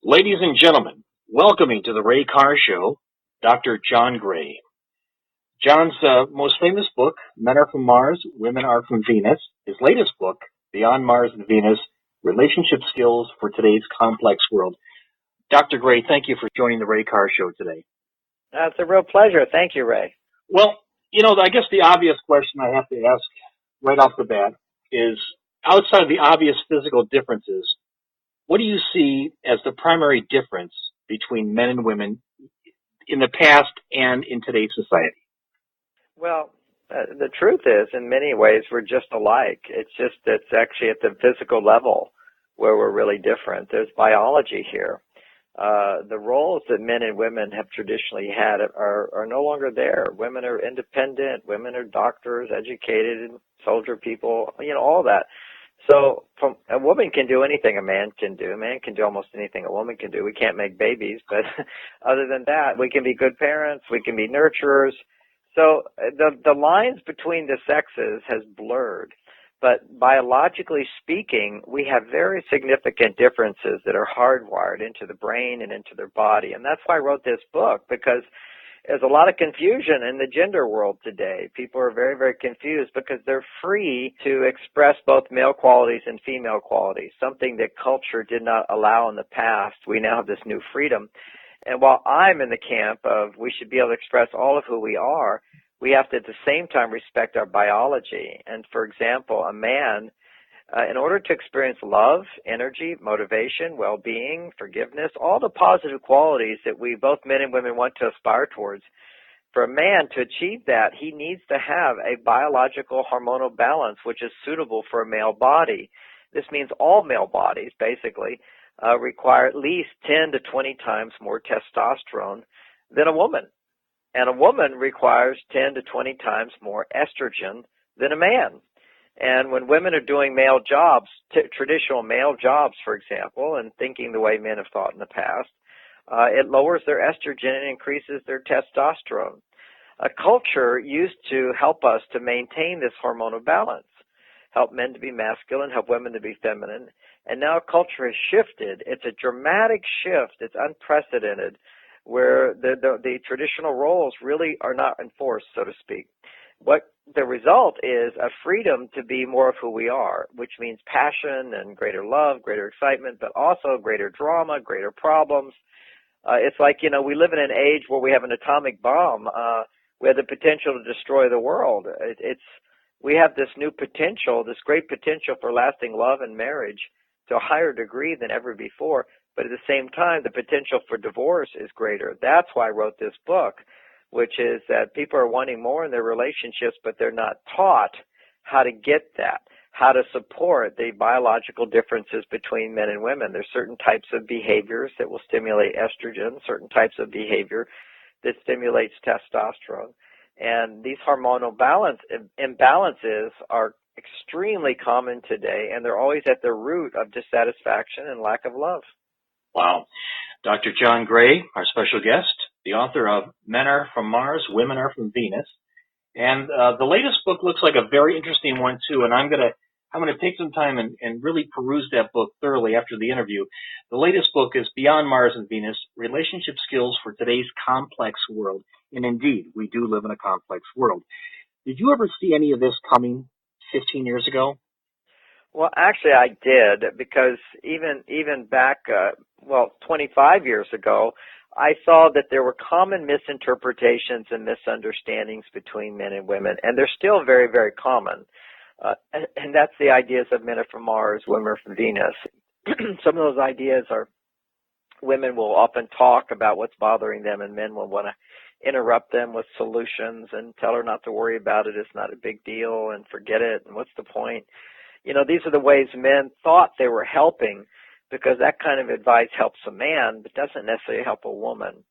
Ladies and gentlemen, welcoming to the Ray Carr Show, Dr. John Gray. John's most famous book, Men Are From Mars, Women Are From Venus. His latest book, Beyond Mars and Venus, Relationship Skills for Today's Complex World. Dr. Gray, thank you for joining the Ray Carr Show today. It's a real pleasure. Thank you, Ray. Well, I guess the obvious question I have to ask right off the bat is, outside of the obvious physical differences, what do you see as the primary difference between men and women in the past and in today's society? Well, the truth is, in many ways, we're just alike. It's actually at the physical level where we're really different. There's biology here. The roles that men and women have traditionally had are no longer there. Women are independent. Women are doctors, educated, soldier people, all that. So a woman can do anything a man can do. A man can do almost anything a woman can do. We can't make babies, but other than that, we can be good parents. We can be nurturers. So the lines between the sexes has blurred. But biologically speaking, we have very significant differences that are hardwired into the brain and into their body. And that's why I wrote this book, because there's a lot of confusion in the gender world today. People are very, very confused because they're free to express both male qualities and female qualities, something that culture did not allow in the past. We now have this new freedom. And while I'm in the camp of we should be able to express all of who we are, we have to at the same time respect our biology. And for example, a man, in order to experience love, energy, motivation, well-being, forgiveness, all the positive qualities that we, both men and women, want to aspire towards, for a man to achieve that, he needs to have a biological hormonal balance which is suitable for a male body. This means all male bodies, basically, require at least 10 to 20 times more testosterone than a woman. And a woman requires 10 to 20 times more estrogen than a man. And when women are doing male jobs, traditional male jobs, for example, and thinking the way men have thought in the past, it lowers their estrogen and increases their testosterone. A culture used to help us to maintain this hormonal balance, help men to be masculine, help women to be feminine. And now culture has shifted. It's a dramatic shift. It's unprecedented, where the traditional roles really are not enforced, so to speak. What the result is a freedom to be more of who we are, which means passion and greater love, greater excitement, but also greater drama, greater problems. It's like, we live in an age where we have an atomic bomb. We have the potential to destroy the world. We have this new potential, this great potential for lasting love and marriage to a higher degree than ever before. But at the same time, the potential for divorce is greater. That's why I wrote this book, which is that people are wanting more in their relationships, but they're not taught how to get that, how to support the biological differences between men and women. There's certain types of behaviors that will stimulate estrogen, certain types of behavior that stimulates testosterone. And these hormonal imbalances are extremely common today, and they're always at the root of dissatisfaction and lack of love. Wow. Dr. John Gray, our special guest, the author of Men Are From Mars, Women Are From Venus. And the latest book looks like a very interesting one, too, and I'm gonna take some time and really peruse that book thoroughly after the interview. The latest book is Beyond Mars and Venus, Relationship Skills for Today's Complex World. And indeed, we do live in a complex world. Did you ever see any of this coming 15 years ago? Well, actually, I did, because even back, 25 years ago, I saw that there were common misinterpretations and misunderstandings between men and women, and they're still very, very common. And that's the ideas of men are from Mars, women are from Venus. Some of those ideas are women will often talk about what's bothering them, and men will want to interrupt them with solutions and tell her not to worry about it. It's not a big deal, and forget it, and what's the point? These are the ways men thought they were helping, because that kind of advice helps a man, but doesn't necessarily help a woman.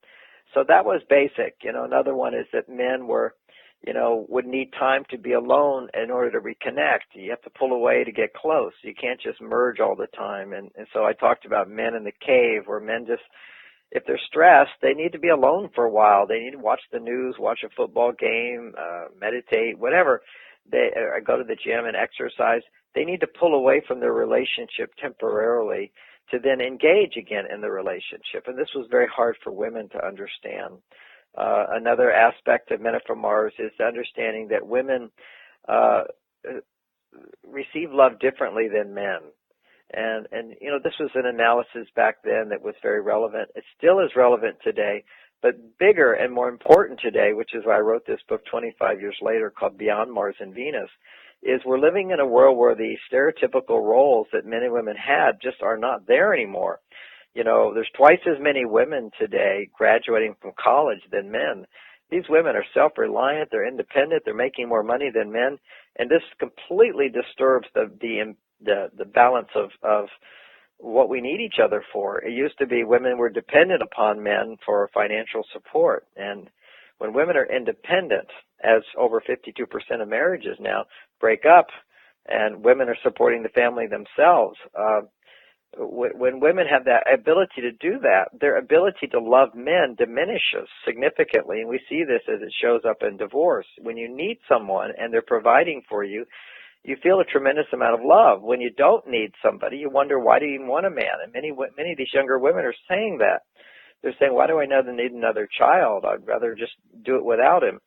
So that was basic. Another one is that men would need time to be alone in order to reconnect. You have to pull away to get close. You can't just merge all the time. And so I talked about men in the cave, where men just, if they're stressed, they need to be alone for a while. They need to watch the news, watch a football game, meditate, whatever. They go to the gym and exercise. They need to pull away from their relationship temporarily to then engage again in the relationship. And this was very hard for women to understand. Another aspect of Men Are From Mars is the understanding that women receive love differently than men. And this was an analysis back then that was very relevant. It still is relevant today, but bigger and more important today, which is why I wrote this book 25 years later called Beyond Mars and Venus, is we're living in a world where the stereotypical roles that men and women had just are not there anymore. There's twice as many women today graduating from college than men. These women are self-reliant, they're independent, they're making more money than men, and this completely disturbs the balance of what we need each other for. It used to be women were dependent upon men for financial support, and when women are independent, as over 52% of marriages now break up, and women are supporting the family themselves, when women have that ability to do that, their ability to love men diminishes significantly, and we see this as it shows up in divorce. When you need someone and they're providing for you, you feel a tremendous amount of love. When you don't need somebody, you wonder, why do you even want a man? And many of these younger women are saying that. They're saying, why do I need another child? I'd rather just do it without him.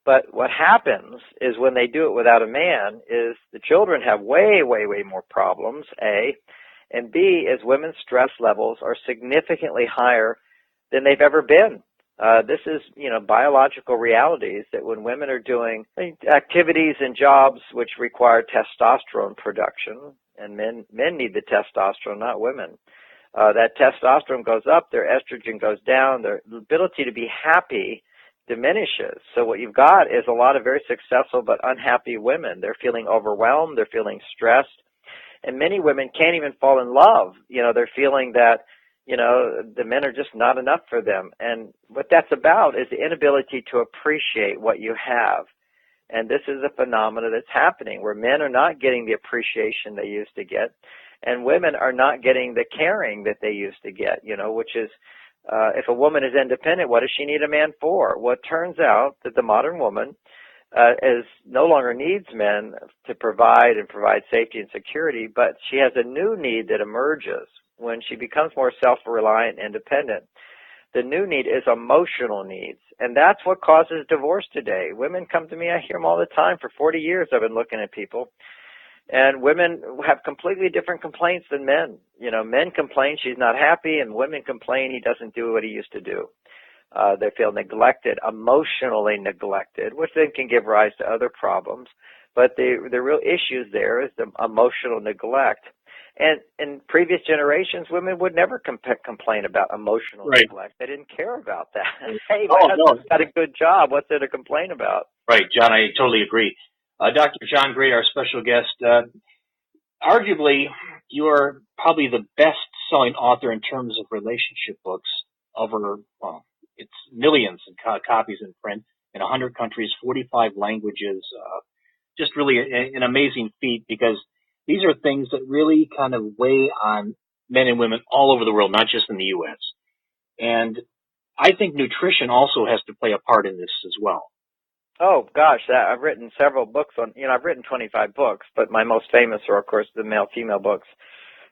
But what happens is when they do it without a man is the children have way, way, way more problems, A, and B, is women's stress levels are significantly higher than they've ever been. This is, biological realities that when women are doing activities and jobs which require testosterone production, and men need the testosterone, not women, that testosterone goes up, their estrogen goes down, their ability to be happy diminishes. So what you've got is a lot of very successful but unhappy women. They're feeling overwhelmed, they're feeling stressed, and many women can't even fall in love. They're feeling that the men are just not enough for them. And what that's about is the inability to appreciate what you have. And this is a phenomenon that's happening where men are not getting the appreciation they used to get, and women are not getting the caring that they used to get, which is, if a woman is independent, what does she need a man for? Well, it turns out that the modern woman is no longer needs men to provide safety and security, but she has a new need that emerges when she becomes more self-reliant and independent. The new need is emotional needs, and that's what causes divorce today. Women come to me, I hear them all the time. For 40 years I've been looking at people, and women have completely different complaints than men. Men complain she's not happy, and women complain he doesn't do what he used to do. They feel neglected, emotionally neglected, which then can give rise to other problems. But the real issues there is the emotional neglect. And in previous generations, women would never complain about emotional neglect. They didn't care about that. Hey, my husband's got a good job. What's there to complain about? Right, John, I totally agree. Dr. John Gray, our special guest, arguably you are probably the best-selling author in terms of relationship books. It's millions of copies in print in 100 countries, 45 languages. Just really an amazing feat, because these are things that really kind of weigh on men and women all over the world, not just in the U.S. And I think nutrition also has to play a part in this as well. Oh, gosh, I've written several books on, I've written 25 books, but my most famous are, of course, the male-female books.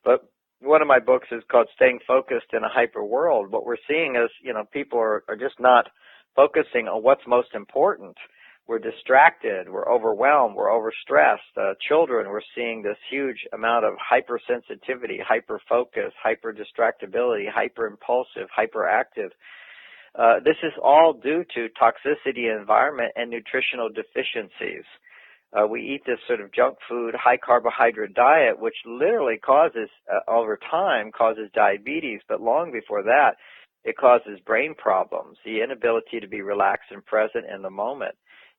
But one of my books is called Staying Focused in a Hyper World. What we're seeing is, people are just not focusing on what's most important. We're distracted, we're overwhelmed, we're overstressed. Children, we're seeing this huge amount of hypersensitivity, hyper-focus, hyper-distractibility, hyper-impulsive, hyperactive. This is all due to toxicity in environment and nutritional deficiencies. We eat this sort of junk food, high carbohydrate diet, which literally causes, over time, causes diabetes, but long before that, it causes brain problems, the inability to be relaxed and present in the moment.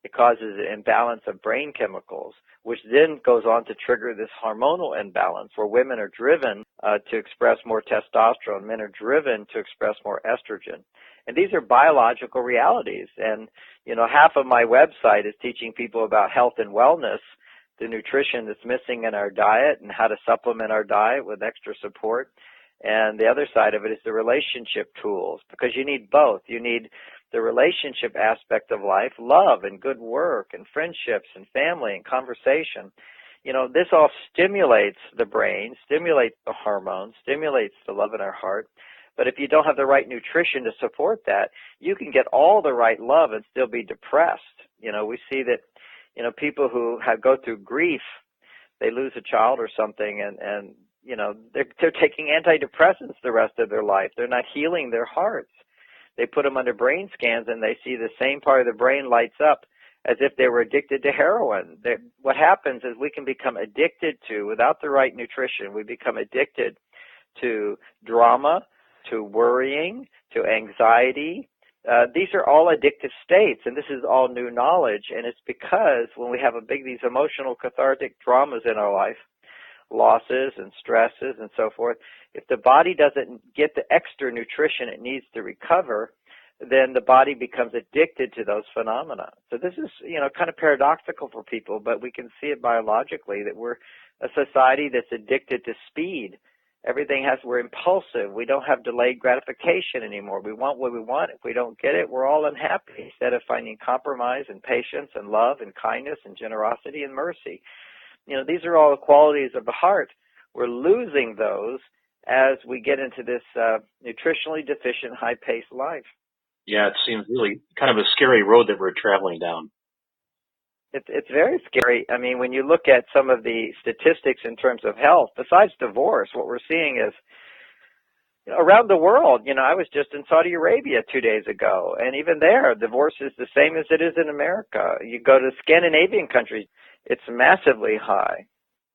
It causes an imbalance of brain chemicals, which then goes on to trigger this hormonal imbalance where women are driven to express more testosterone, men are driven to express more estrogen. And these are biological realities. And, half of my website is teaching people about health and wellness, the nutrition that's missing in our diet and how to supplement our diet with extra support. And the other side of it is the relationship tools, because you need both. You need the relationship aspect of life, love and good work and friendships and family and conversation. This all stimulates the brain, stimulates the hormones, stimulates the love in our heart. But if you don't have the right nutrition to support that, you can get all the right love and still be depressed. We see that, people who go through grief, they lose a child or something, and they're taking antidepressants the rest of their life. They're not healing their hearts. They put them under brain scans, and they see the same part of the brain lights up as if they were addicted to heroin. What happens is we can become addicted to, without the right nutrition, we become addicted to drama, to worrying, to anxiety. These are all addictive states, and this is all new knowledge, and it's because when we have these emotional cathartic dramas in our life, losses and stresses and so forth, if the body doesn't get the extra nutrition it needs to recover, then the body becomes addicted to those phenomena. So this is, kind of paradoxical for people, but we can see it biologically that we're a society that's addicted to speed. We're impulsive. We don't have delayed gratification anymore. We want what we want. If we don't get it, we're all unhappy instead of finding compromise and patience and love and kindness and generosity and mercy. These are all the qualities of the heart. We're losing those as we get into this nutritionally deficient, high-paced life. Yeah, it seems really kind of a scary road that we're traveling down. It's very scary. I mean, when you look at some of the statistics in terms of health, besides divorce, what we're seeing is around the world. I was just in Saudi Arabia 2 days ago, and even there, divorce is the same as it is in America. You go to Scandinavian countries, it's massively high.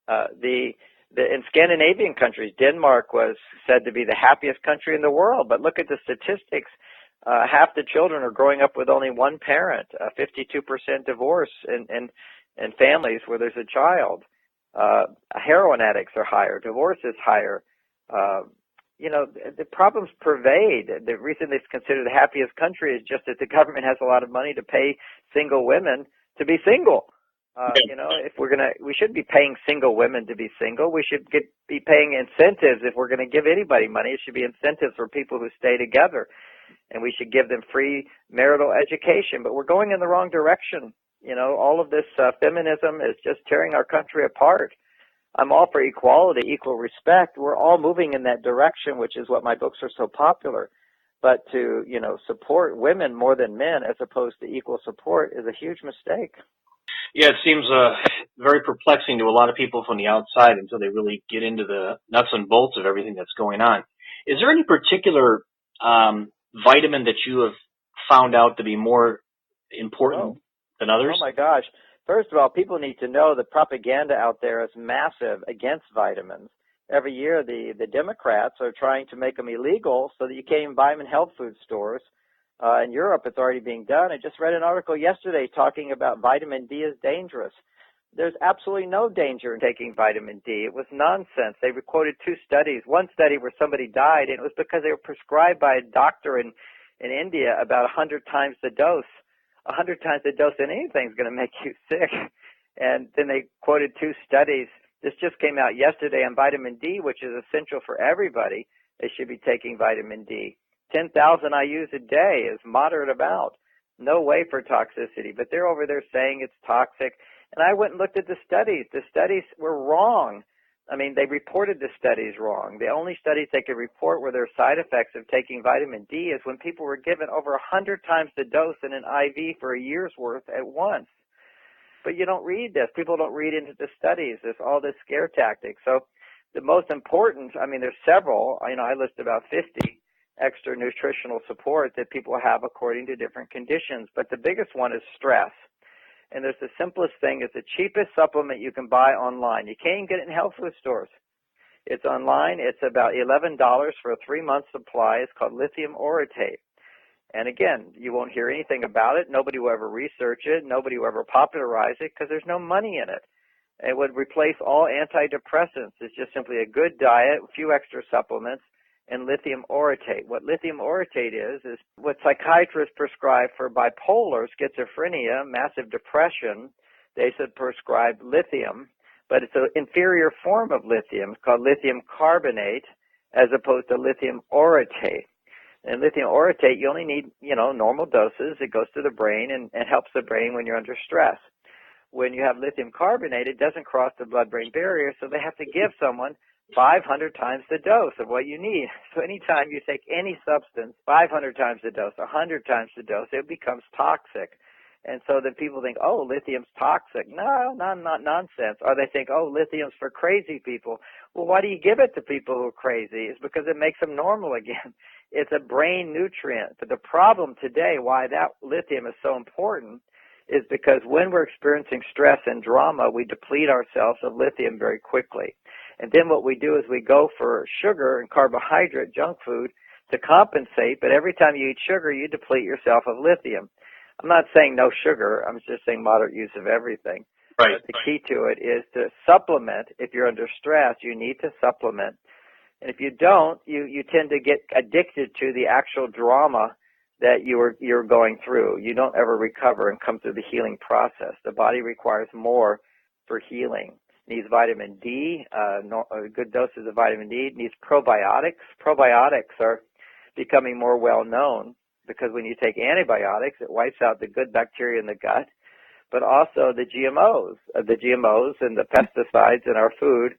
In Scandinavian countries, Denmark was said to be the happiest country in the world, but look at the statistics. Half the children are growing up with only one parent, 52% divorce in families where there's a child. Heroin addicts are higher. Divorce is higher. The problems pervade. The reason it's considered the happiest country is just that the government has a lot of money to pay single women to be single. If we shouldn't be paying single women to be single. We should be paying incentives. If we're going to give anybody money, it should be incentives for people who stay together. And we should give them free marital education. But we're going in the wrong direction. All of this feminism is just tearing our country apart. I'm all for equality, equal respect. We're all moving in that direction, which is what my books are so popular. But to, support women more than men as opposed to equal support is a huge mistake. Yeah, it seems very perplexing to a lot of people from the outside until they really get into the nuts and bolts of everything that's going on. Is there any particular vitamin that you have found out to be more important than others? Oh my gosh. First of all, people need to know that propaganda out there is massive against vitamins. Every year, the Democrats are trying to make them illegal so that you can't even buy them in health food stores. In Europe, it's already being done. I just read an article yesterday talking about vitamin D is dangerous. There's absolutely no danger in taking vitamin D. It was nonsense. They quoted 2 studies. One study where somebody died, and it was because they were prescribed by a doctor in India about 100 times the dose. 100 times the dose in anything is going to make you sick. And then they quoted 2 studies. This just came out yesterday on vitamin D, which is essential for everybody. They should be taking vitamin D. 10,000 IUs a day is moderate amount. No way for toxicity. But they're over there saying it's toxic. And I went and looked at the studies. The studies were wrong. I mean, they reported the studies wrong. The only studies they could report were their side effects of taking vitamin D is when people were given over 100 times the dose in an IV for a year's worth at once. But you don't read this. People don't read into the studies. There's all this scare tactic. So the most important, there's several. I list about 50 extra nutritional support that people have according to different conditions. But the biggest one is stress. And there's the simplest thing. It's the cheapest supplement you can buy online. You can't even get it in health food stores. It's online. It's about $11 for a 3-month supply. It's called lithium orotate. And again, you won't hear anything about it. Nobody will ever research it. Nobody will ever popularize it because there's no money in it. It would replace all antidepressants. It's just simply a good diet, a few extra supplements, and lithium orotate. What lithium orotate is what psychiatrists prescribe for bipolar, schizophrenia, massive depression. They should prescribe lithium, but it's an inferior form of lithium. It's called lithium carbonate as opposed to lithium orotate. And lithium orotate, you only need, normal doses. It goes to the brain and helps the brain when you're under stress. when you have lithium carbonate, it doesn't cross the blood-brain barrier, so they have to give someone 500 times the dose of what you need. So anytime you take any substance, 500 times the dose, 100 times the dose, it becomes toxic. And so then people think, oh, lithium's toxic. No, not nonsense. Or they think, oh, lithium's for crazy people. Well, why do you give it to people who are crazy? It's because it makes them normal again. It's a brain nutrient. But the problem today, why that lithium is so important, is because when we're experiencing stress and drama, we deplete ourselves of lithium very quickly. And then what we do is we go for sugar and carbohydrate, junk food, to compensate. But every time you eat sugar, you deplete yourself of lithium. I'm not saying no sugar. I'm just saying moderate use of everything. Right. But the key to it is to supplement. If you're under stress, you need to supplement. And if you don't, you tend to get addicted to the actual drama that you're going through. You don't ever recover and come through the healing process. The body requires more for healing. It needs vitamin D, good doses of vitamin D. It needs probiotics. Probiotics are becoming more well known, because when you take antibiotics, it wipes out the good bacteria in the gut, but also the GMOs. The GMOs and the pesticides in our food,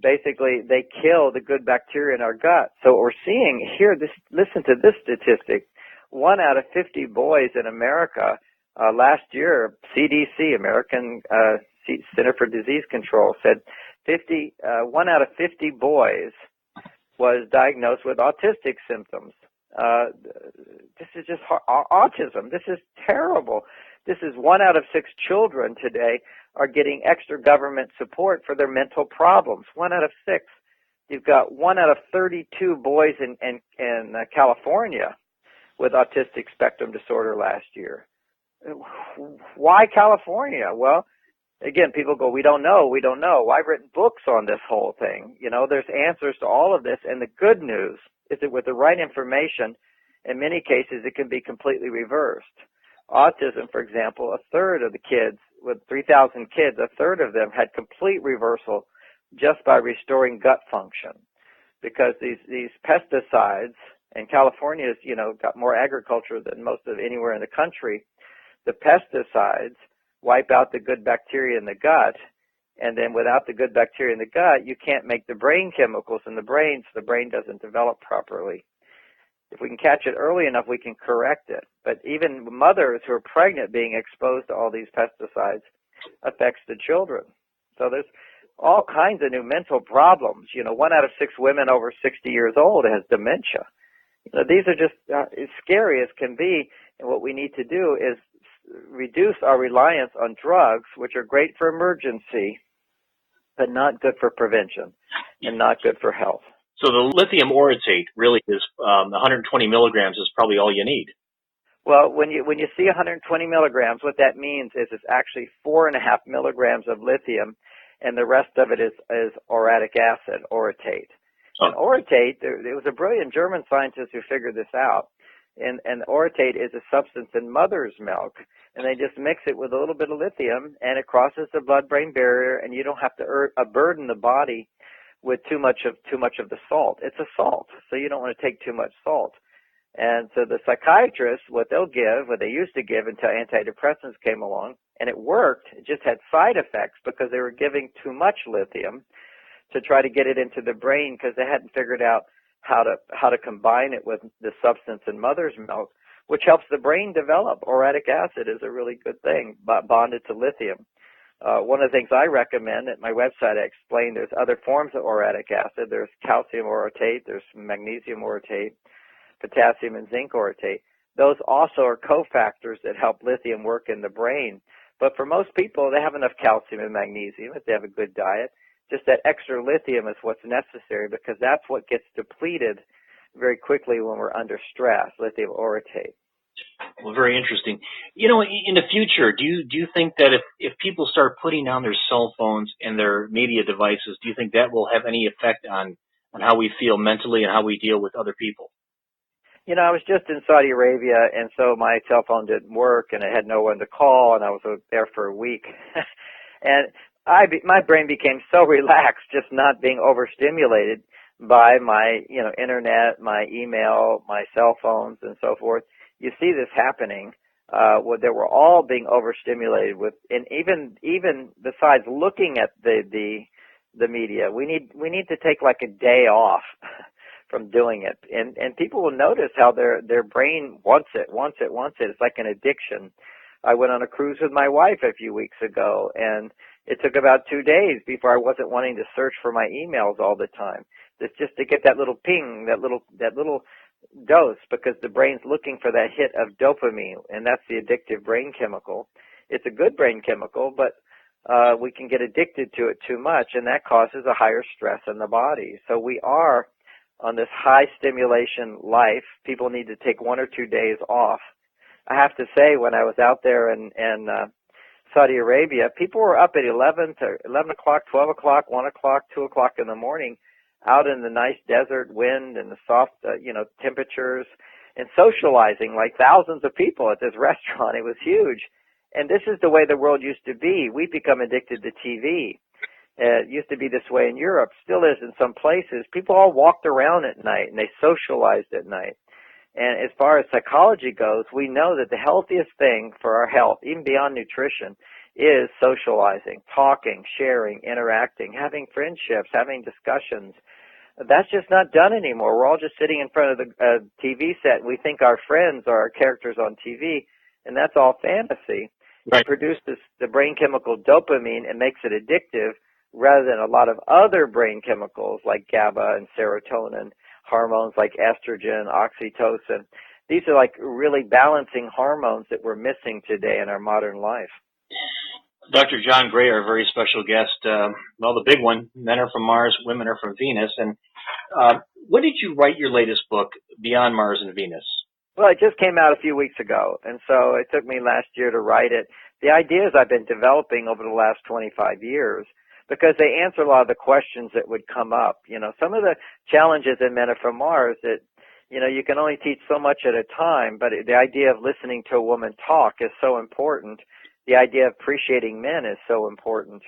basically, they kill the good bacteria in our gut. So what we're seeing here, listen to this statistic. 1 out of 50 boys in America last year, CDC, American Center for Disease Control, said 1 out of 50 boys was diagnosed with autistic symptoms. This is just autism. This is terrible. This is 1 out of 6 children today are getting extra government support for their mental problems. 1 out of 6. You've got 1 out of 32 boys in California with autistic spectrum disorder last year. Why California? Well, again, people go, we don't know. Well, I've written books on this whole thing. There's answers to all of this, and the good news is that with the right information, in many cases, it can be completely reversed. Autism, for example, a third of the kids, with 3,000 kids, a third of them had complete reversal just by restoring gut function. Because these pesticides, and California's, got more agriculture than most of anywhere in the country, the pesticides wipe out the good bacteria in the gut, and then without the good bacteria in the gut, you can't make the brain chemicals in the brain, so the brain doesn't develop properly. If we can catch it early enough, we can correct it. But even mothers who are pregnant being exposed to all these pesticides affects the children. So there's all kinds of new mental problems. 1 out of 6 women over 60 years old has dementia. These are just as scary as can be, and what we need to do is reduce our reliance on drugs, which are great for emergency, but not good for prevention and not good for health. So the lithium orotate really is 120 milligrams is probably all you need. Well, when you see 120 milligrams, what that means is it's actually 4.5 milligrams of lithium, and the rest of it is orotic acid, orotate. Oh. And orotate, there was a brilliant German scientist who figured this out. And orotate is a substance in mother's milk, and they just mix it with a little bit of lithium, and it crosses the blood-brain barrier, and you don't have to burden the body with too much of the salt. It's a salt, so you don't want to take too much salt. And so the psychiatrists, what they used to give until antidepressants came along, and it worked. It just had side effects because they were giving too much lithium to try to get it into the brain, because they hadn't figured out how to combine it with the substance in mother's milk, which helps the brain develop. Orotic acid is a really good thing, bonded to lithium. One of the things I recommend at my website, I explain there's other forms of orotic acid. There's calcium orotate, there's magnesium orotate, potassium and zinc orotate. Those also are cofactors that help lithium work in the brain. But for most people, they have enough calcium and magnesium if they have a good diet. Just that extra lithium is what's necessary, because that's what gets depleted very quickly when we're under stress, lithium orotate. Well, very interesting. In the future, do you think that if people start putting down their cell phones and their media devices, do you think that will have any effect on how we feel mentally and how we deal with other people? I was just in Saudi Arabia, and so my cell phone didn't work, and I had no one to call, and I was there for a week. And my brain became so relaxed just not being overstimulated by my, internet, my email, my cell phones, and so forth. You see this happening. that we're all being overstimulated with, and even besides looking at the media, we need to take like a day off from doing it, and people will notice how their brain wants it. It's like an addiction. I went on a cruise with my wife a few weeks ago, and it took about 2 days before I wasn't wanting to search for my emails all the time. It's just to get that little ping, that little dose, because the brain's looking for that hit of dopamine, and that's the addictive brain chemical. It's a good brain chemical, but we can get addicted to it too much, and that causes a higher stress in the body. So we are on this high stimulation life. People need to take 1 or 2 days off. I have to say, when I was out there in Saudi Arabia, people were up at 11 o'clock, 12 o'clock, 1 o'clock, 2 o'clock in the morning, out in the nice desert wind and the soft, temperatures, and socializing like thousands of people at this restaurant. It was huge. And this is the way the world used to be. We've become addicted to TV. It used to be this way in Europe, still is in some places. People all walked around at night, and they socialized at night. And as far as psychology goes, we know that the healthiest thing for our health, even beyond nutrition, is socializing, talking, sharing, interacting, having friendships, having discussions. That's just not done anymore. We're all just sitting in front of the TV set, and we think our friends are our characters on TV, and that's all fantasy. Right. It produces the brain chemical dopamine and makes it addictive, rather than a lot of other brain chemicals like GABA and serotonin, hormones like estrogen, oxytocin. These are like really balancing hormones that we're missing today in our modern life. Dr. John Gray, our very special guest, the big one, Men Are From Mars, Women Are From Venus. And when did you write your latest book, Beyond Mars and Venus? Well, it just came out a few weeks ago, and so it took me last year to write it. The ideas I've been developing over the last 25 years, because they answer a lot of the questions that would come up. Some of the challenges in Men Are From Mars that, you can only teach so much at a time, but the idea of listening to a woman talk is so important. The idea of appreciating men is so important.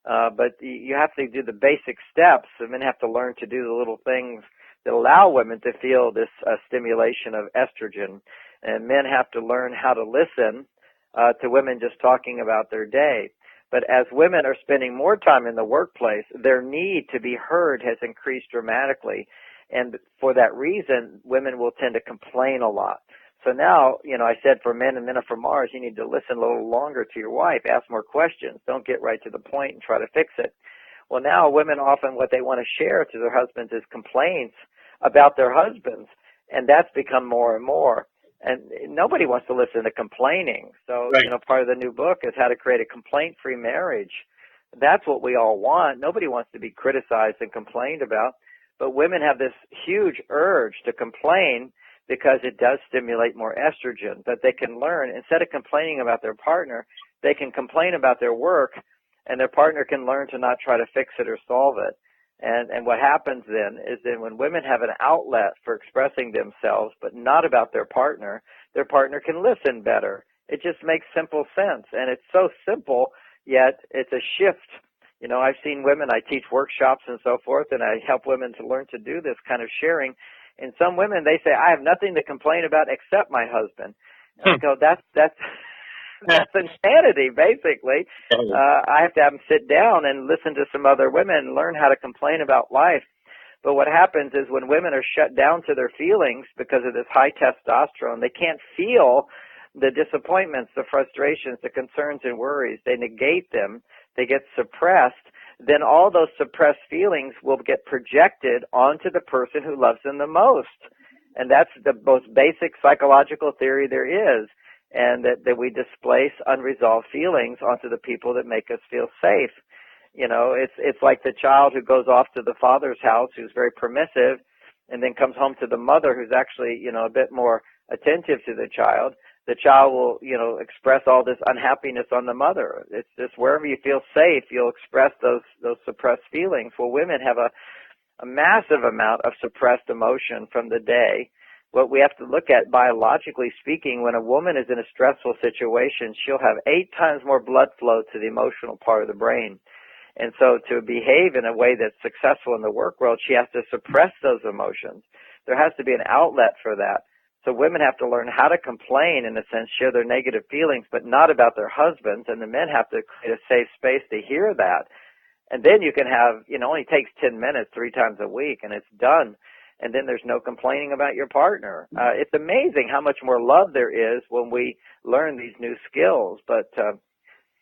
But you have to do the basic steps. The men have to learn to do the little things that allow women to feel this stimulation of estrogen. And men have to learn how to listen to women just talking about their day. But as women are spending more time in the workplace, their need to be heard has increased dramatically. And for that reason, women will tend to complain a lot. So now, I said for Men and Men Are From Mars, you need to listen a little longer to your wife, ask more questions. Don't get right to the point and try to fix it. Well, now women often what they want to share to their husbands is complaints about their husbands. And that's become more and more. And nobody wants to listen to complaining. So, right. Part of the new book is how to create a complaint-free marriage. That's what we all want. Nobody wants to be criticized and complained about. But women have this huge urge to complain because it does stimulate more estrogen. But they can learn, instead of complaining about their partner, they can complain about their work, and their partner can learn to not try to fix it or solve it. And what happens then is that when women have an outlet for expressing themselves, but not about their partner can listen better. It just makes simple sense. And it's so simple, yet it's a shift. I've seen women, I teach workshops and so forth, and I help women to learn to do this kind of sharing. And some women, they say, I have nothing to complain about except my husband. And I go, that's insanity, basically. I have to have them sit down and listen to some other women and learn how to complain about life. But what happens is when women are shut down to their feelings because of this high testosterone, they can't feel the disappointments, the frustrations, the concerns and worries. They negate them. They get suppressed. Then all those suppressed feelings will get projected onto the person who loves them the most. And that's the most basic psychological theory there is. And that we displace unresolved feelings onto the people that make us feel safe. It's like the child who goes off to the father's house who's very permissive and then comes home to the mother who's actually, a bit more attentive to the child. The child will, express all this unhappiness on the mother. It's just wherever you feel safe, you'll express those suppressed feelings. Well, women have a massive amount of suppressed emotion from the day. What we have to look at, biologically speaking, when a woman is in a stressful situation, she'll have 8 times more blood flow to the emotional part of the brain. And so to behave in a way that's successful in the work world, she has to suppress those emotions. There has to be an outlet for that. So women have to learn how to complain, in a sense, share their negative feelings, but not about their husbands. And the men have to create a safe space to hear that. And then you can have, only takes 10 minutes 3 times a week, and it's done. And then there's no complaining about your partner. It's amazing how much more love there is when we learn these new skills. But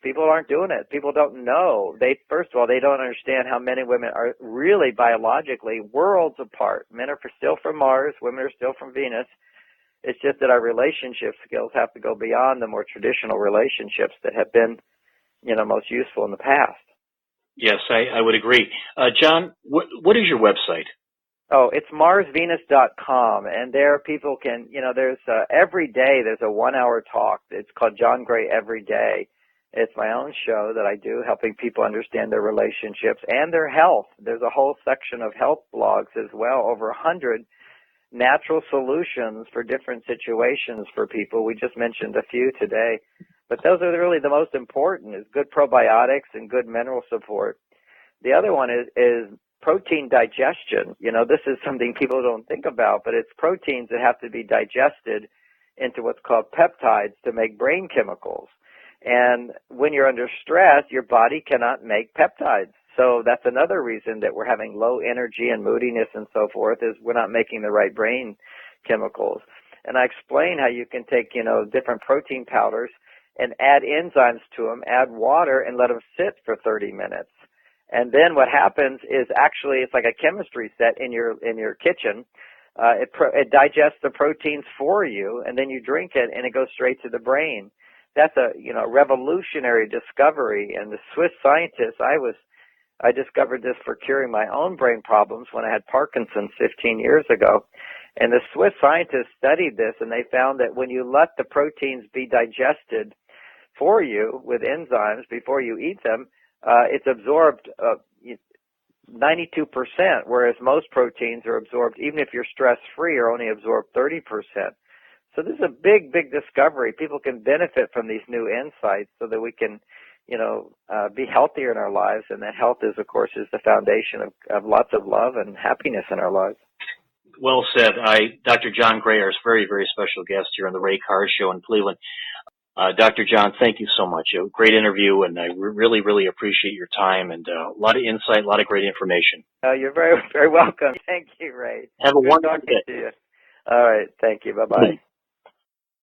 people aren't doing it. People don't know. First of all, they don't understand how men and women are really biologically worlds apart. Men are still from Mars. Women are still from Venus. It's just that our relationship skills have to go beyond the more traditional relationships that have been, most useful in the past. Yes, I would agree. John, what is your website? Oh, it's MarsVenus.com, and there people can, there's every day there's a 1-hour talk. It's called John Gray Every Day. It's my own show that I do, helping people understand their relationships and their health. There's a whole section of health blogs as well, over 100 natural solutions for different situations for people. We just mentioned a few today, but those are really the most important, is good probiotics and good mineral support. The other one is protein digestion. This is something people don't think about, but it's proteins that have to be digested into what's called peptides to make brain chemicals. And when you're under stress, your body cannot make peptides. So that's another reason that we're having low energy and moodiness and so forth, is we're not making the right brain chemicals. And I explain how you can take, different protein powders and add enzymes to them, add water, and let them sit for 30 minutes. And then what happens is actually it's like a chemistry set in your kitchen. It digests the proteins for you, and then you drink it, and it goes straight to the brain. That's a revolutionary discovery. And the Swiss scientists, I discovered this for curing my own brain problems when I had Parkinson's 15 years ago. And the Swiss scientists studied this, and they found that when you let the proteins be digested for you with enzymes before you eat them, it's absorbed 92%, whereas most proteins are absorbed, even if you're stress-free, are only absorbed 30%. So this is a big, big discovery. People can benefit from these new insights so that we can, be healthier in our lives. And that health is, of course, is the foundation of lots of love and happiness in our lives. Well said. Dr. John Gray, our very, very special guest here on the Ray Carr Show in Cleveland. Dr. John, thank you so much. A great interview, and I really, really appreciate your time and a lot of insight, a lot of great information. You're very, very welcome. Thank you, Ray. Have a wonderful day. To you. All right. Thank you. Bye-bye.